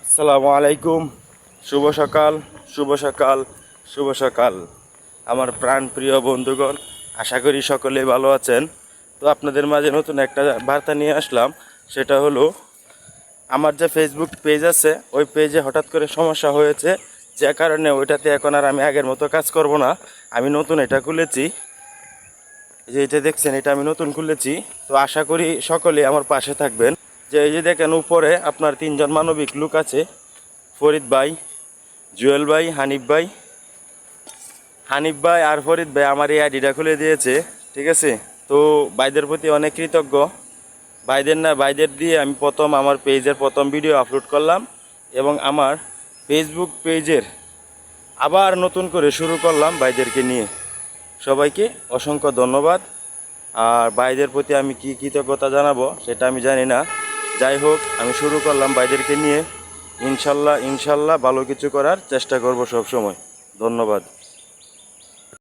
আসসালামু আলাইকুম। শুভ সকাল, শুভ সকাল, শুভ সকাল আমার প্রাণ প্রিয় বন্ধুগণ। আশা করি সকলেই ভালো আছেন। তো আপনাদের মাঝে নতুন একটা বার্তা নিয়ে আসলাম। সেটা হলো, আমার যে ফেসবুক পেজ আছে ওই পেজে হঠাৎ করে সমস্যা হয়েছে, যে কারণে ওইটাতে এখন আর আমি আগের মতো কাজ করব না। আমি নতুন এটা খুলেছি, যে এটা দেখছেন, এটা আমি নতুন খুলেছি। তো আশা করি সকলেই আমার পাশে থাকবেন। যে এই যে দেখেন, উপরে আপনার তিনজন মানবিক লোক আছে, ফরিদ ভাই, জুয়েল ভাই, হানিফ ভাই আর ফরিদ ভাই আমার এই আইডিটা খুলে দিয়েছে। ঠিক আছে, তো ভাইদের প্রতি অনেক কৃতজ্ঞ। ভাইদের দিয়ে আমি আমার পেজের প্রথম ভিডিও আপলোড করলাম, এবং আমার ফেসবুক পেজের আবার নতুন করে শুরু করলাম ভাইদেরকে নিয়ে। সবাইকে অসংখ্য ধন্যবাদ। আর ভাইদের প্রতি আমি কি কৃতজ্ঞতা জানাবো সেটা আমি জানি না। যাই হোক, আমি শুরু করলাম ভাইদেরকে নিয়ে। ইনশাল্লাহ ইনশাল্লাহ ভালো কিছু করার চেষ্টা করব সব সময়। ধন্যবাদ।